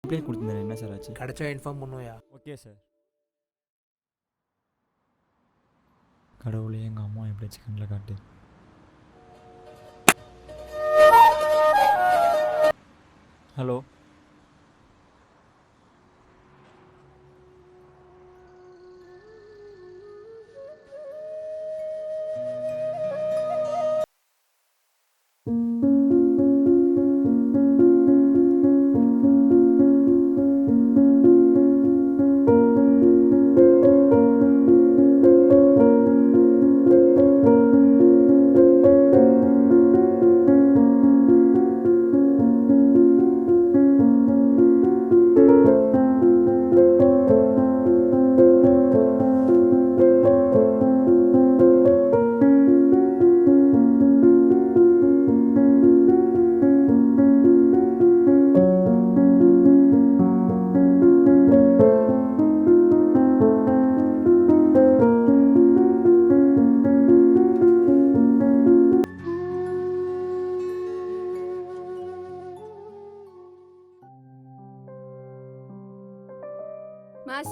Complaint கொடுத்துருந்தேன், என்ன sir ஆச்சு? கிடைச்சா இன்ஃபார்ம் பண்ணுவோயா? Okay sir. கடவுளே, எங்கள் அம்மா எப்படியாச்சும் கண்ணில் காட்டு. ஹலோ,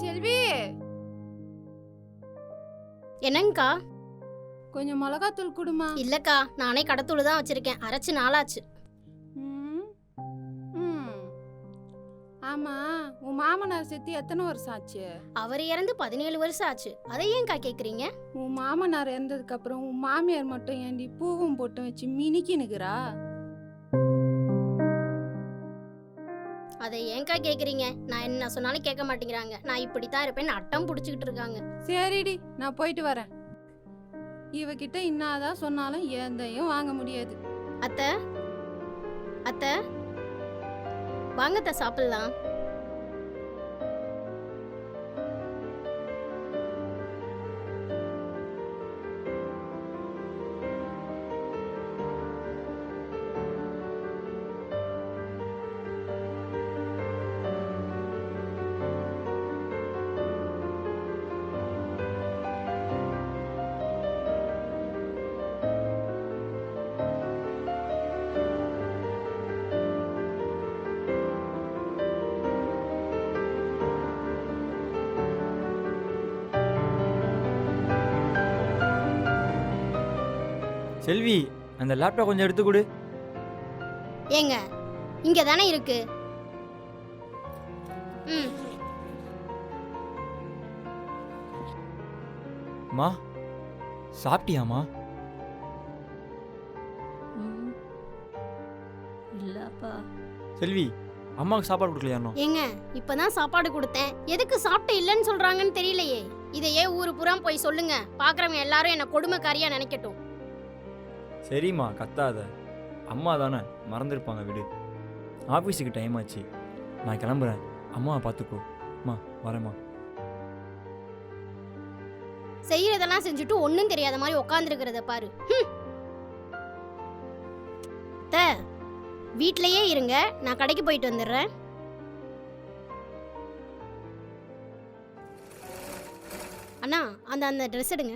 செல்வி, என்னங்கக்கா? கொஞ்சம் மிளகாத்தூள் குடுமா. இல்லக்கா, நானே கடத்தூள் தான் வச்சிருக்கேன், அரைச்சு நாளாச்சு. ஆமா, உன் மாமனார் செத்து எத்தனை வருஷம் ஆச்சு? அவர் இறந்து 17 வருஷம் ஆச்சு. அதை ஏன்க்கா கேக்குறீங்க? உன் மாமனார் இறந்ததுக்கு அப்புறம் உன் மாமியார் மட்டும் ஏண்டி பூவும் போட்டும் வச்சு மினிக்கினுக்குறா? அதை ஏன்க்கா கேக்குறீங்க? நான் என்ன சொன்னாலும் கேட்க மாட்டேங்கிறாங்க. நான் இப்படித்தான் இருப்பேன்னு அட்டம் புடிச்சுக்கிட்டு இருக்காங்க. சரிடி, நான் போயிட்டு வரேன். இவகிட்ட இன்னாதான் சொன்னாலும் எந்தையும் வாங்க முடியாது. அத்தை, அத்தை, வாங்க அத்தை, சாப்பிடலாம். செல்வி, அந்த லேப்டாப் கொஞ்சம் எடுத்து கொடு. ஏங்க, இங்க தானே இருக்கு. மா, சாப்பிட்டியாமா? இல்லப்பா. செல்வி, அம்மாவுக்கு சாப்பாடு கொடுக்கலையா? ஏங்க, இப்பதான் சாப்பாடு கொடுத்தேன். எதுக்கு சாப்பிட்டு இல்லைன்னு சொல்றாங்கன்னு தெரியலையே. இதையே ஊரு புறம் போய் சொல்லுங்க. பாக்குறவங்க எல்லாரும் என்ன கொடுமைக்காரியா நினைக்கட்டும். சரிம்மா, கத்தாத. அம்மா தானே, மறந்துருப்பாங்க, விடு. ஆஃபீஸுக்கு டைம் ஆச்சு, நான் கிளம்புறேன். அம்மாவை பார்த்துக்கோ. அம்மா, வரேம்மா. செய்யறதெல்லாம் செஞ்சுட்டு ஒன்னும் தெரியாத மாதிரி உட்காந்துருக்கிறத பாரு. வீட்லயே இருங்க, நான் கடைக்கு போயிட்டு வந்துடுறேன். அண்ணா, அந்த அந்த ட்ரெஸ் எடுங்க.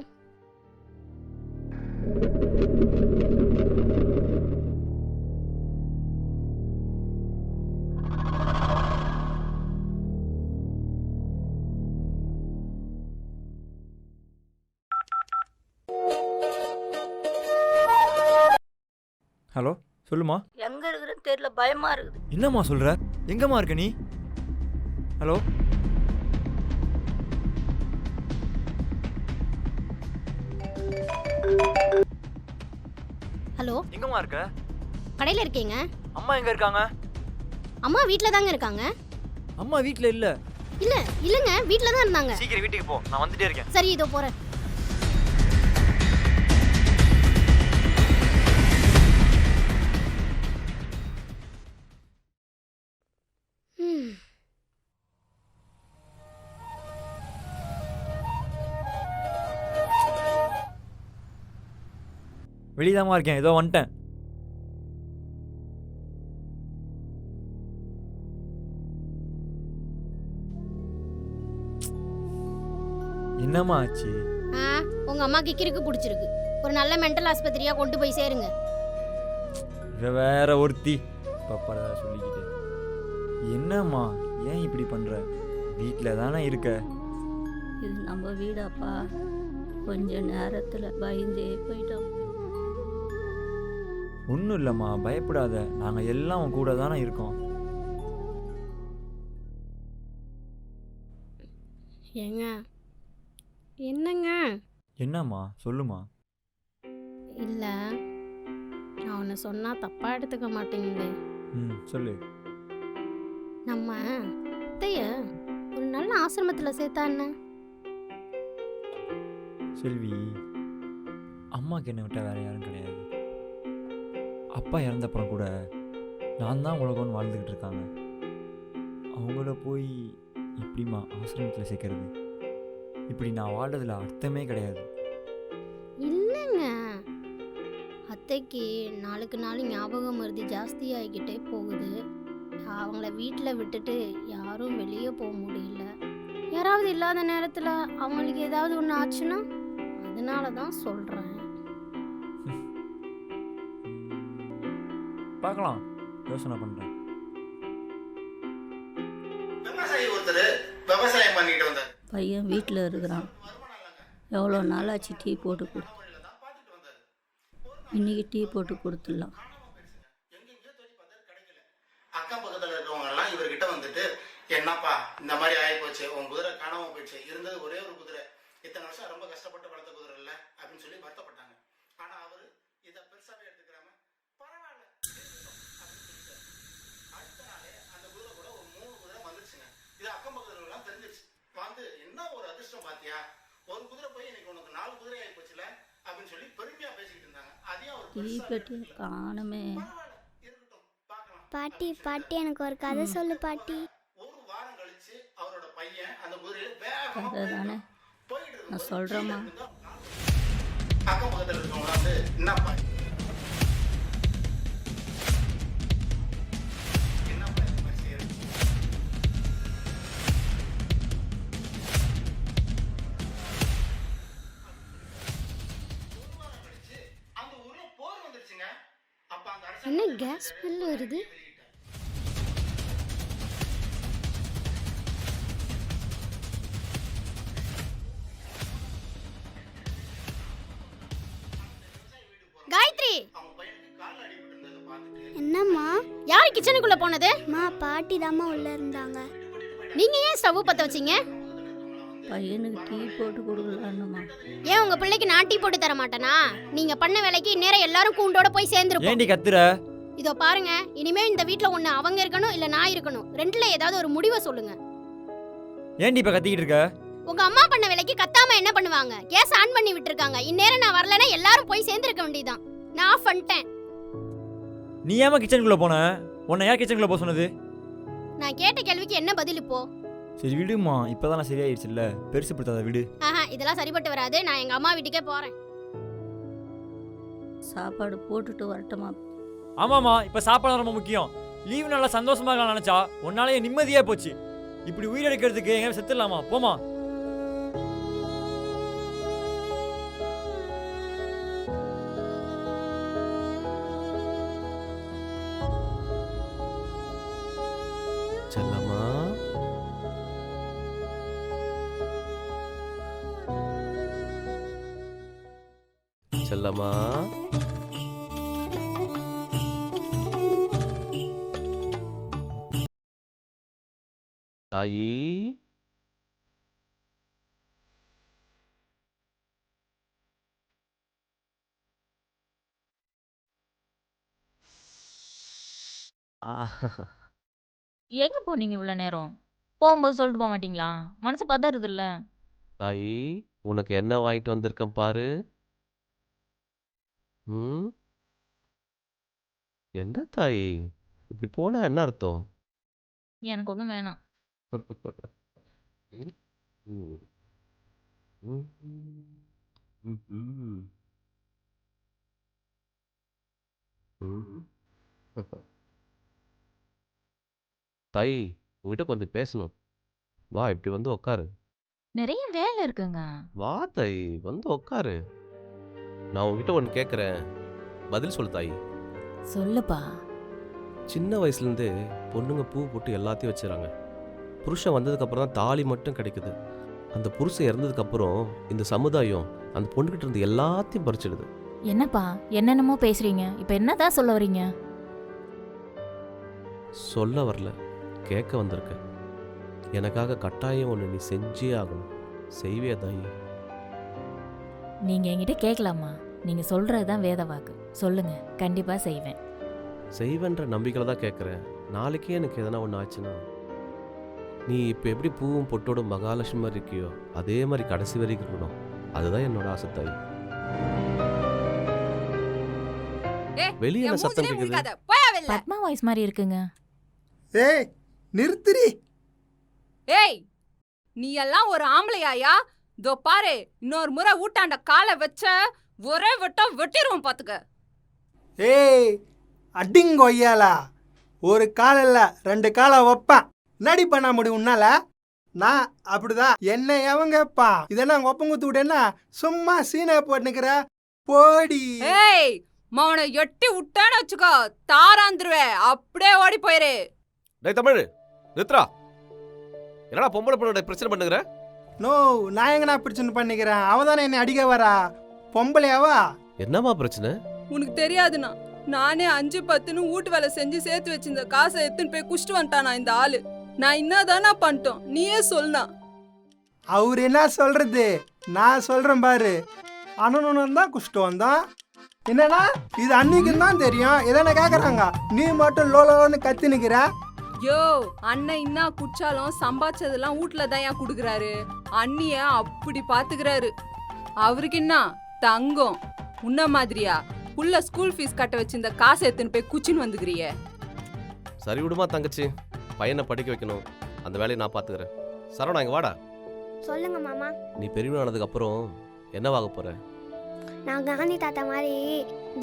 ஹலோ, சொல்லுமா. எங்க இருக்குன்னு தெரியல, பயமா இருக்குது. என்னம்மா சொல்ற? எங்கம்மா இருக்க நீ? ஹலோ, ஹலோ, எங்கம்மா இருக்க? கடையில இருக்கீங்க? அம்மா எங்க இருக்காங்க? அம்மா வீட்ல தாங்க இருக்காங்க. அம்மா வீட்ல இல்ல. இல்லங்க, வீட்ல தான் இருந்தாங்க. சீக்கிரம் வீட்டுக்கு போ, நான் வந்துட்டே இருக்கேன். சரி, இதோ போறேன். வெளியதாம்மா இருக்கேன், ஏதோ வந்துட்டேன். என்னம்மா ஆச்சு? உங்க அம்மாக்கு கிறுக்கு பிடிச்சிருக்கு. ஒரு நல்ல மென்டல் ஆஸ்பத்திரியா கொண்டு போய் சேருங்க. வேற ஒருத்தி பப்பா சொல்லிக்கிட்டு. என்னம்மா ஏன் இப்படி பண்ணுற? வீட்டில் தானே இருக்க. இது நம்ம வீடாப்பா. கொஞ்ச நேரத்தில் பயந்தே போயிட்டோம். ஒன்றும் இல்லைம்மா, பயப்படாத. நாங்கள் எல்லாம் உன் கூட தானே இருக்கோம். ஏங்க என்னங்க? என்னம்மா சொல்லுமா. இல்லை, நான் உன்னை சொன்னால் தப்பாக எடுத்துக்க மாட்டேங்குது. சொல்லு. நம்ம அத்தைய ஒரு நல்ல ஆசிரமத்தில் சேர்த்தா என்ன? செல்வி, அம்மாவுக்கு என்னை விட்டால் வேறு யாரும் கிடையாது. அப்பா இறந்தப்புறம் கூட நான் தான் உலகம்னு வாழ்ந்துக்கிட்டு இருக்காங்க. அவங்கள போய் இப்படிமா ஆசிரமத்தில் சேர்க்கறது? இப்படி நான் வாழ்றதுல அர்த்தமே கிடையாது. இல்லைங்க, அத்தைக்கு நாளுக்கு நாள் ஞாபகம் மருதி ஜாஸ்தி ஆகிக்கிட்டே போகுது. அவங்கள வீட்டில் விட்டுட்டு யாரும் வெளியே போக முடியல. யாராவது இல்லாத நேரத்தில் அவங்களுக்கு ஏதாவது ஒன்று ஆச்சுன்னா அதனால தான் சொல்கிறேன். பார்க்கலாம், யோசனை பண்ணுறேன். விவசாயம் பண்ணிட்டு வந்தார். பையன் வீட்டில் இருக்கிறான். எவ்வளோ நாளாச்சு டீ போட்டு கொடு. இன்னைக்கு டீ போட்டு கொடுத்துடலாம். அக்கம் பக்கத்தில் இருக்கவங்க எல்லாம் இவர்கிட்ட வந்துட்டு, என்னப்பா இந்த மாதிரி ஆகி போச்சு, உன் குதிரை காணாம போயிடுச்சு, இருந்தது ஒரே ஒரு குதிரை, இத்தனை வருஷம் ரொம்ப கஷ்டப்பட்டு வளர்த்த குதிரை இல்லை அப்படின்னு சொல்லி வருத்தப்பட்டாங்க. ஆனா அவரு இதை பெருசாவே எடுத்துக்கிறாம பரவாயில்ல அடுத்த நாளே அந்த குதிரை கூட ஒரு 3 குதிரை வந்துருச்சுங்க. இது அக்கம் பக்கத்துல எல்லாம் தெரிஞ்சிருச்சு. வந்து என்ன ஒரு அதிர்ஷ்டம் பாத்தியா, ஒரு குதிரை போய் இன்னைக்கு உனக்கு 4 குதிரை ஆகி போச்சுல அப்படின்னு சொல்லி பெருமையா பேசிக்கிட்டு இருந்தாங்க. அதையும் அவர் டீ பெட்டி காணுமே. பாட்டி பாட்டி எனக்கு ஒரு கதை சொல்லு பாட்டி. ஒரு வாரம் கழிச்சு அவரோட பையன் அந்த குதிரையில வேகமா தானே போயிட்டு நான் சொல்கிறேம்மா. அக்கம் பக்கத்துல இருக்கவங்க வந்து என்னப்பா என்னப்பா இந்த மாதிரி செய்யறது? ஒரு வாரம் கழிச்சு அந்த ஊர்ல போர் வந்துருச்சுங்க. அப்ப அந்த என்ன அரசன் கேஸ் ஸ்மெல் வருது? காயத்ரி, அவங்க பையனுக்கு கால்ல அடிபட்டு இருந்ததை பார்த்துட்டு என்னம்மா? யார் கிச்சனுக்குள்ள போனது? அம்மா பாட்டி தாம்மா உள்ள இருந்தாங்க. நீங்க ஏன் ஸ்டவ் பத்த வச்சீங்க? பையனுக்கு டீ போட்டு கொடுக்கலான்னுமா. ஏன் உங்க பிள்ளைக்கு நான் டீ போட்டு தர மாட்டேனா? நீங்க பண்ண வேலைக்கு இந்நேரம் எல்லாரும் கூண்டோட போய் சேர்ந்துருப்போம். ஏண்டி கத்துற? இதோ பாருங்க, இனிமே இந்த வீட்ல ஒண்ணு அவங்க இருக்கணும் இல்ல நான் இருக்கணும். ரெண்டுல ஏதாவது ஒரு முடிவை சொல்லுங்க. ஏண்டி இப்போ கத்திக்கிட்டு இருக்க? உங்க அம்மா பண்ண வேலைக்கு கத்தாம என்ன பண்ணுவாங்க? கேஸ் ஆன் பண்ணி விட்டுருக்காங்க. இந்நேரம் நான் வரலனா எல்லாரும் போய் சேர்ந்துருக்க வேண்டியதான். நான் ஆஃப் பண்ணிட்டேன். நீ ஏமா கிச்சனுக்குள்ளே போன? உன்னை யார் கிச்சனுக்குள்ளே போக சொன்னது? நான் கேட்ட கேள்விக்கு என்ன பதில் இப்போ? சரி விடுமா, இப்போதான் நான் சரியாயிடுச்சுல்ல, பெருசு படுத்தாத விடு. ஆஹா, இதெல்லாம் சரிப்பட்டு வராது. நான் எங்க அம்மா வீட்டுக்கே போறேன். சாப்பாடு போட்டுட்டு வரட்டுமா? ஆமாம்மா, இப்போ சாப்பாடு ரொம்ப முக்கியம். லீவு நல்லா சந்தோஷமா இருக்கலாம் நினச்சா உன்னாலேயே நிம்மதியாக போச்சு. இப்படி உயிர் எடுக்கிறதுக்கு எங்கே செத்துடலாமா? போமா. செல்லம்மா, செல்லம்மா, தாயி, எங்க போனீங்க இவ்வளவு நேரம்? போகும்போது சொல்லிட்டு போக மாட்டீங்களா? மனசு பதறுது இல்ல? தாயி, உனக்கு என்ன வாங்கிட்டு வந்திருக்கேன் பாரு. ம், என்ன தாயி, இப்படி போனா என்ன அர்த்தம்? எனக்கு ஒண்ணும் வேணாம். ம், ம், ம், ம், ம். ம். தாயி, உங்ககிட்ட கொஞ்சம் பேசணும். வா, இப்படி வந்து உட்காரு. நிறைய வேலை இருக்குங்க. வா தாயி, வந்து உட்காரு. நான் உங்ககிட்ட ஒன்று கேட்குறேன், பதில் சொல்லு தாயி. சொல்லுப்பா. சின்ன வயசுலேருந்தே பொண்ணுங்க பூ போட்டு எல்லாத்தையும் வச்சுறாங்க. புருஷன் வந்ததுக்கப்புறம் தான் தாலி மட்டும் கிடைக்குது. அந்த புருஷன் இறந்ததுக்கப்புறம் இந்த சமுதாயம் அந்த பொண்ணுக்கிட்ட இருந்து எல்லாத்தையும் பறிச்சிடுது. என்னப்பா என்னென்னமோ பேசுறீங்க? இப்போ என்னதான் சொல்ல வரீங்க? சொல்ல வரல, கேட்க வந்திருக்க. எனக்காக கட்டாயம் ஒன்று நீ செஞ்சே ஆகணும். செய்வே தாயி? நீங்க என்கிட்ட கேட்கலாமா? நீங்க சொல்றதுதான் வேத வாக்கு. சொல்லுங்க, கண்டிப்பா செய்வேன். செய்வேன்ற நம்பிக்கையில் தான் கேட்குறேன். நாளைக்கே எனக்கு எதனா ஒன்று ஆச்சுன்னா, நீ இப்போ எப்படி பூவும் பொட்டோட மகாலட்சுமி மாதிரி இருக்கியோ அதே மாதிரி கடைசி வரைக்கும் இருக்கணும். அதுதான் என்னோட ஆசை தாயி. வெளியே என்ன சத்தம் கேட்குது? பத்மா வாய்ஸ் மாதிரி இருக்குங்க. ஏய் நிறுத்துறி. ஏய் நீ எல்லாம் ஒரு ஆம்பளையாயா? இதோ பாரு, இன்னொரு முறை ஊட்டாண்ட காலை வச்ச ஒரே வெட்டம் வெட்டிடுவோம் பாத்துக்க. ஏய் அடிங்கொய்யாலா, ஒரு கால் இல்லை 2 காலை வைப்பேன். நடி பண்ண முடியும் உன்னால? நான் அப்படிதான். என்ன எவங்கப்பா இதெல்லாம் உங்க ஒப்பங்குத்து விட்டேன்னா சும்மா சீனை போட்டுக்கிற போடி. ஏய் மவனை எட்டி விட்டான்னு வச்சுக்கோ, தாராந்துருவே, அப்படியே ஓடி போயிரு. டேய் தமிழ், நித்ரா, என்னடா பொம்பளை பொண்ணோட பிரச்சனை பண்ணுகிற? நோ, நான் எங்கண்ணா பிரச்சனை பண்ணிக்கிறேன்? அவதானே என்னை அடிக்க வரா. பொம்பளையாவா? என்னம்மா பிரச்சனை? உனக்கு தெரியாதுண்ணா, நானே 5-10ன்னு வீட்டு வேலை செஞ்சு சேர்த்து வச்சிருந்த காசை எடுத்துன்னு போய் குஷ்டு வந்துட்டானா இந்த ஆளு. நான் என்னதானா பண்ணிட்டோம், நீயே சொல்லுனா. அவர் என்ன சொல்றது, நான் சொல்றேன் பாரு. அண்ணனும் தான் குஷ்டு வந்தான். என்னன்னா இது அன்னைக்குன்னு தான் தெரியும். எதனா கேக்குறாங்க, நீ மட்டும் லோலோன்னு கத்தி நிக்கிற. யோ அண்ணன் இன்னா குச்சாலும் சம்பாதிச்சதெல்லாம் வீட்டுல தான் ஏன் குடுக்குறாரு. அண்ணிய அப்படி பாத்துக்கிறாரு. அவருக்கு என்ன தங்கம் உன்ன மாதிரியா? புள்ள ஸ்கூல் ஃபீஸ் கட்ட வச்சிருந்த காசை எடுத்துன்னு போய் குச்சின்னு வந்துக்கிறியே. சரி விடுமா தங்கச்சி, பையனை படிக்க வைக்கணும். அந்த வேலையை நான் பார்த்துக்கிறேன். சரவணா இங்க வாடா. சொல்லுங்க மாமா. நீ பெரியவனானதுக்கு அப்புறம் என்னவாக போற? நான் காந்தி தாத்தா மாதிரி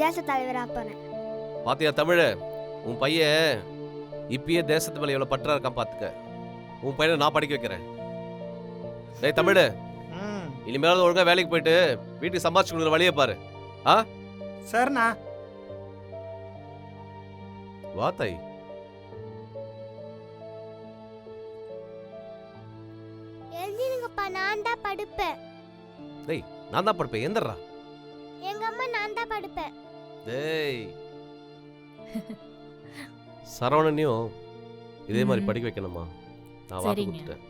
தேச தலைவராக போறேன். பாத்தியா தமிழ், உன் பையன் இப்பயே தேசத்து மேல எவ்வளவு பற்றா இருக்கான் பாத்துக்க. உன் பையனை நான் படிக்க வைக்கிறேன். டேய் தமிழ், இனிமேல் ஒழுங்கா வேலைக்கு போயிட்டு வீட்டுக்கு சம்பாதிச்சு கொடுக்குற வழியை பாரு. ஆ சரிண்ணா. வா தாய். எழுதிருங்கப்பா, நான் தான் படுப்பேன். டேய் நான் தான் படுப்பேன், எந்தர்றா? எங்க அம்மா நான் தான் படுப்பேன். டேய் சரவணனையும் இதே மாதிரி படிக்க வைக்கணுமா? நான் வாக்கு சரிங்க. கொடுத்துட்டேன்.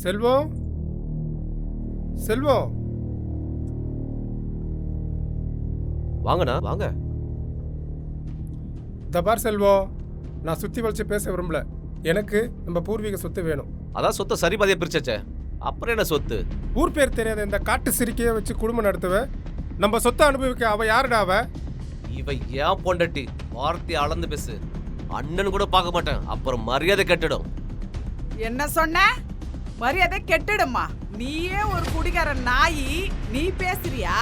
செல்வம், செல்வம், வாங்கண்ணா வாங்க. தபார் செல்வம், நான் சுத்தி வளைச்சு பேச விரும்பல. எனக்கு நம்ம பூர்வீக சொத்து வேணும். அதான் சொத்தை சரி பாதியா பிரிச்சாச்சே, அப்புறம் என்ன சொத்து? ஊர் பேர் தெரியாத இந்த காட்டு சிரிக்கையை வச்சு குடும்பம் நடத்துவ. நம்ம சொத்தை அனுபவிக்க அவ யாருடா அவ? இவ ஏன் பொண்டாட்டி? வார்த்தையை அளந்து பேசு. அண்ணன் கூட பார்க்க மாட்டேன், அப்புறம் மரியாதை கெட்டுடும். என்ன சொன்ன? மரியாதை கெட்டுடுமா? நீயே ஒரு குடிகார நாயி, நீ பேசுறியா?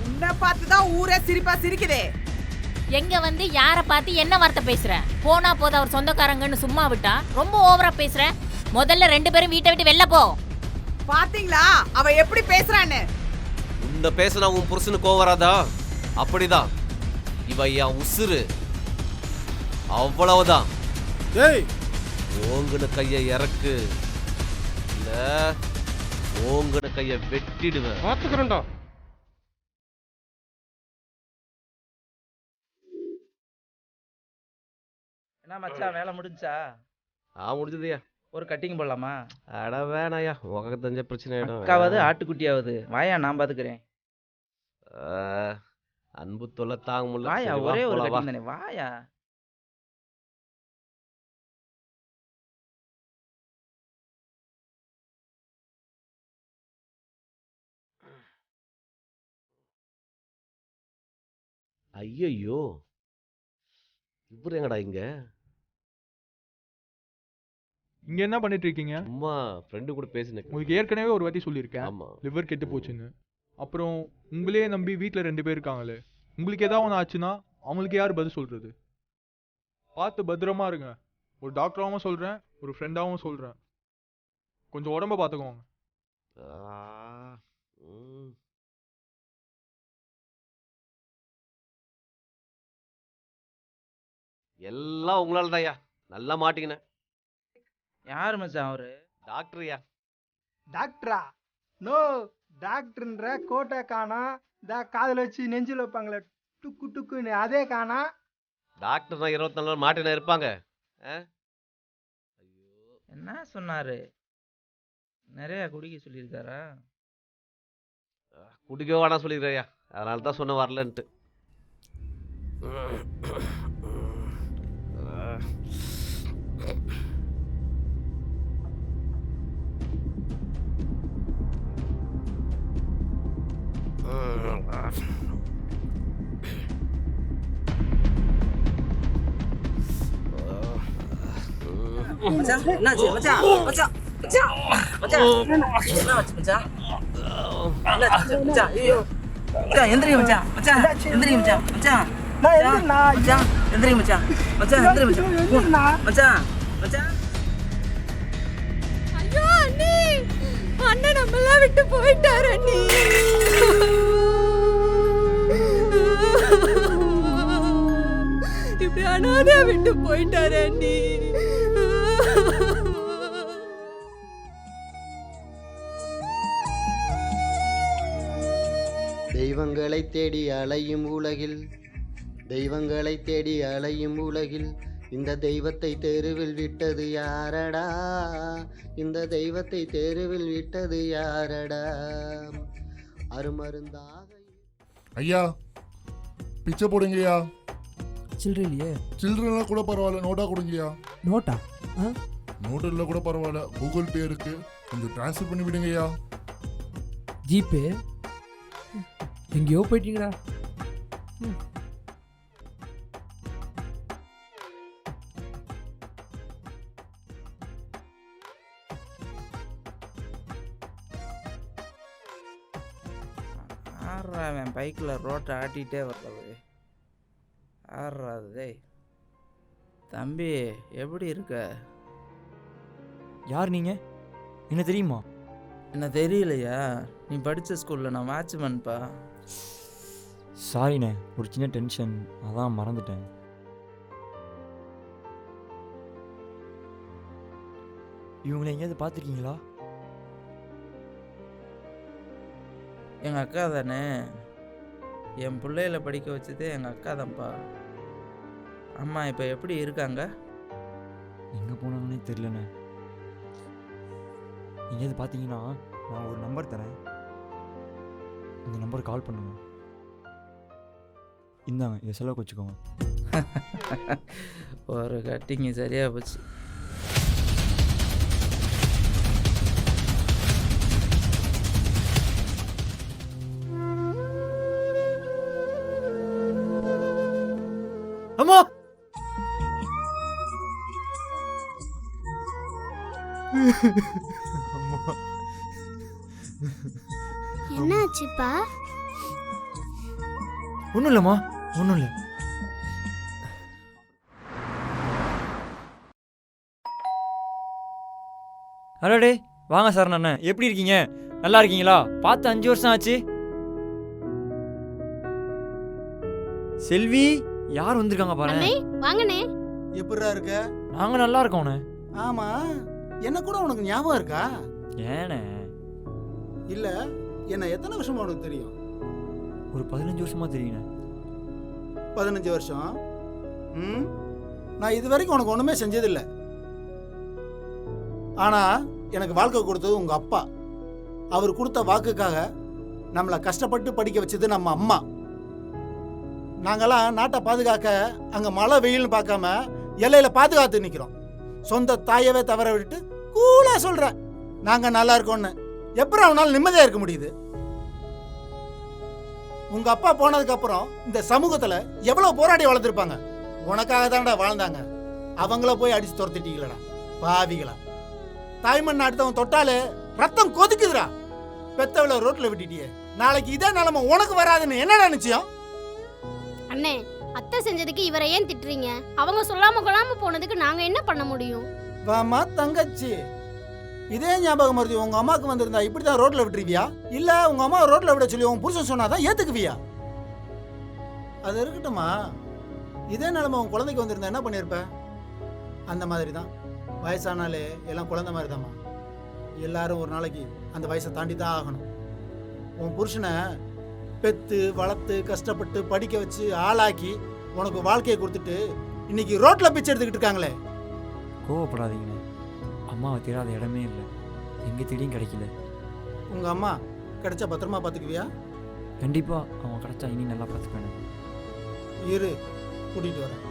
உன்னை பார்த்துதான் ஊரே சிரிப்பா சிரிக்குதே. எங்க வந்து யார பார்த்து என்ன வார்த்தை பேசுற? போனா போத அவர் சொந்தக்காரங்கன்னு சும்மா விட்டா ரொம்ப ஓவரா பேசுற. முதல்ல 2 பேரும் வீட்டை விட்டு வெளில போ. பாத்தீங்களா அவ எப்படி பேசுறான்னு? உன்னை பேசினா உன் புருஷனுக்கு கோவம் வராதா? அப்படிதான். இவ என் உசுரு, அவ்வளவுதான். ஏய் ஓங்குன கையை இறக்கு, இல்ல ஓங்குன கையை வெட்டிடுவேன். பார்த்துக்கிறேன்டா. என்ன மச்சான், வேலை முடிஞ்சா? முடிஞ்சதையா? ஒரு கட்டிங் போடலாமா? அட வேணாயா, உனக்கு தெரிஞ்ச பிரச்சனை ஆயிடும். அக்காவது ஆட்டுக்குட்டியாவது வாயா, நான் பாத்துக்கிறேன். அன்பு தொல்லை தாங்க முடியல. வாயா, சரி, வா, ஒரே ஒரு போலாம், வா. கட்டிங் தானே, வாயா. ஐயையோ, இவரு எங்கடா இங்க? இங்க என்ன பண்ணிட்டு இருக்கீங்க? சும்மா ஃப்ரெண்டு கூட பேசினேன். உங்களுக்கு ஏற்கனவே ஒரு வாட்டி சொல்லியிருக்கேன், ஆமா. லிவர் கெட்டு போச்சுன்னு. அப்புறம் உங்களே நம்பி வீட்டில் 2 பேர் இருக்காங்களே, உங்களுக்கு ஏதாவது ஒன்று ஆச்சுன்னா அவங்களுக்கு யார் பதில் சொல்றது? பார்த்து பத்திரமா இருங்க. ஒரு டாக்டராகவும் சொல்றேன், ஒரு ஃப்ரெண்டாகவும் சொல்றேன். கொஞ்சம் உடம்ப பார்த்துக்கோங்க. எல்லாம் உங்களால தான்யா. நல்லா மாட்டிக்கினேன். யார் மச்சான் அவரு? டாக்டர்யா. டாக்டரா? நோ, டாக்டர்ன்ற கோட்டை காணா, காதில் வச்சு நெஞ்சில் வைப்பாங்களே டுக்கு டுக்குன்னு, அதே காணா. டாக்டர் தான் 24 நாள் மாட்டினா இருப்பாங்க. என்ன சொன்னாரு? நிறைய குடிக்க சொல்லியிருக்காரா? குடிக்கவே வேணாம் சொல்லிடுறியா, அதனால தான் சொன்ன வரலன்ட்டு. மச்சான் என்னாச்சு மச்சான்? மச்சான் மச்சான் மச்சான் என்னாச்சு மச்சான்? என்னாச்சு மச்சான்? ஐயோ மச்சான் எந்திரி மச்சான். மச்சான் எந்திரி மச்சான். மச்சான் மச்சான் எந்திரி மச்சான். மச்சான் எந்திரி மச்சான். மச்சான் மச்சான். ஐயோ அண்ணி, அண்ணன் நம்மளாம் விட்டு போயிட்டாரு அண்ணி. இப்படி அனாதையா விட்டு போயிட்டாரு அண்ணி. தெய்வங்களை தேடி அலையும் உலகில், தெய்வங்களை தேடி அலையும் உலகில், இந்த தெய்வத்தை தெருவில் விட்டது யாரடா, இந்த தெய்வத்தை தெருவில் விட்டது யாரடா, அருமருந்தாக. ஐயா பிச்சை போடுங்கய்யா. சில்லறை இல்லையே. சில்லறைலாம் கூட பரவாயில்ல, நோட்டா கொடுங்கய்யா. நோட்டா? நோட்டு இல்லை கூட பரவாயில்ல, கூகுள் பே இருக்கு, கொஞ்சம் ட்ரான்ஸ்ஃபர் பண்ணி விடுங்கய்யா. ஜிபே? எங்கேயோ போயிட்டீங்களா? ஆடுறா அவன் பைக்கில் ரோட்டை ஆட்டிகிட்டே வர்றது. ஆடுறாது. டேய் தம்பி எப்படி இருக்க? யார் நீங்க? என்ன தெரியுமா? என்ன தெரியலையா? நீ படித்த ஸ்கூலில் நான் வாட்ச்மேன்ப்பா. சாரிண்ணே, ஒரு சின்ன டென்ஷன், அதான் மறந்துட்டேன். இவங்களை எங்கேயாவது பார்த்துருக்கீங்களா? எங்கள் அக்கா தானே. என் பிள்ளைகளை படிக்க வச்சதே எங்கள் அக்கா தான்ப்பா. அம்மா இப்போ எப்படி இருக்காங்க? எங்கே போனாங்கன்னே தெரிலண்ணே. எங்கேயாவது பார்த்தீங்கன்னா நான் ஒரு நம்பர் தரேன், இந்த நம்பருக்கு கால் பண்ணுங்க. இந்தாங்க, இதை செலவுக்கு வச்சுக்கோங்க. ஒரு கட்டிங்க சரியாக போச்சு. அம்மா! அம்மா! என்னாச்சுப்பா? ஒன்றும் இல்லைம்மா, ஒன்றும் இல்லை. ஹலோ டே, வாங்க சார். அண்ணன் எப்படி இருக்கீங்க? நல்லா இருக்கீங்களா? பார்த்து 5 வருஷம் ஆச்சு. செல்வி, யார் வந்திருக்காங்க பாருங்க. வாங்கண்ணே. எப்படிடா இருக்க? நாங்கள் நல்லா இருக்கோண்ணே. ஆமா, என்ன கூட உனக்கு ஞாபகம் இருக்கா? ஏண்ணே? இல்ல, என்ன எத்தனை வருஷமா உனக்கு தெரியும்? ஒரு 15 வருஷமா தெரியுண்ணே. 15 வருஷம்? நான் இது வரைக்கும் உனக்கு ஒண்ணுமே செஞ்சதில்லை. ஆனா எனக்கு வாழ்க்கை கொடுத்தது உங்க அப்பா. அவர் கொடுத்த வாக்குக்காக நம்மளை கஷ்டப்பட்டு படிக்க வச்சது நம்ம அம்மா. நாங்கெல்லாம் நாட்டை பாதுகாக்க அங்க மழை வெயில்னு பார்க்காம எல்லையில பாதுகாத்து நிக்கிறோம். சொந்த தாயவே தவற விட்டு கூலா சொல்றேன் நாங்க நல்லா இருக்கோம்னு. எப்படி அவனால நிம்மதியா இருக்க முடியுது? உங்க அப்பா போனதுக்கு அப்புறம் இந்த சமூகத்துல எவ்வளவு போராடி வளர்ந்துருப்பாங்க. உனக்காக தான்டா வாழ்ந்தாங்க. அவங்கள போய் அடிச்சு துரத்திட்டீங்களா பாவிகளா. தாய்மண் அடுத்தவன் தொட்டாலே ரத்தம் கொதிக்குதுடா. பெத்தவளை ரோட்ல விட்டுட்டியே, நாளைக்கு இதே நிலைமை உனக்கு வராதுன்னு என்னடா நிச்சயம்? அண்ணே, அத்தை செஞ்சதுக்கு இவரை ஏன் திட்டுறீங்க? அவங்க சொல்லாம கொள்ளாம போனதுக்கு நாங்க என்ன பண்ண முடியும்? வாமா தங்கச்சி, இதே ஞாபகம் மருதி உங்க அம்மாவுக்கு வந்திருந்தா இப்படிதான் ரோட்ல விட்டுருவியா? இல்ல உங்க அம்மா ரோட்ல விட சொல்லி உன் புருஷன் சொன்னாதான் ஏத்துக்குவியா? அது இருக்கட்டுமா, இதே நிலைமை உன் குழந்தைக்கு வந்திருந்தா என்ன பண்ணியிருப்ப? அந்த மாதிரி தான் வயசானாலே எல்லாம் குழந்தை மாதிரி தாம்மா. எல்லாரும் ஒரு நாளைக்கு அந்த வயசை தாண்டி தான் ஆகணும். உன் புருஷனை பெத்து வளர்த்து கஷ்டப்பட்டு படிக்க வச்சு ஆளாக்கி உனக்கு வாழ்க்கையை கொடுத்துட்டு இன்னைக்கு ரோட்ல பிச்சை எடுத்துக்கிட்டு இருக்காங்களே. கோவப்படாதீங்கண்ணே. அம்மாவை தேடாத இடமே இல்லை, எங்கே தேடியும் கிடைக்கல. உங்க அம்மா கிடைச்சா பத்திரமா பார்த்துக்குவியா? கண்டிப்பாக அவன் கிடைச்சா இனி நல்லா பார்த்துப்பேன். இரு, கூட்டிகிட்டு வரேன்.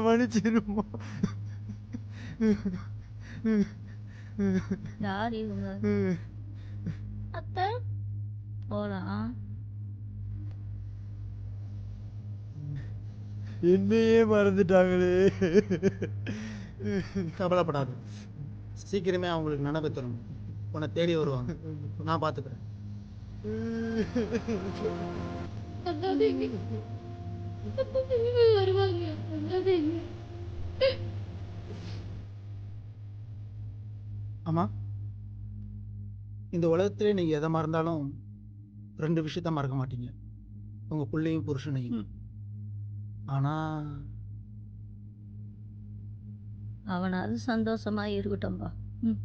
மன்னிச்சிருமா. யார் இவங்க? அத்தை போகலாம். என்னையே மறந்துட்டாங்களே. கவலைப்படாது, சீக்கிரமே அவங்களுக்கு நினைவு தரும். உன்னை தேடி வருவாங்க, நான் பார்த்துக்கிறேன். ஆமா, இந்த உலகத்திலே நீங்க எதை மறந்தாலும் 2 விஷயத்த மறக்க மாட்டீங்க, உங்க பிள்ளையும் புருஷனையும். ஆனா அவனாவது சந்தோஷமா இருக்கட்டும்பா. ம்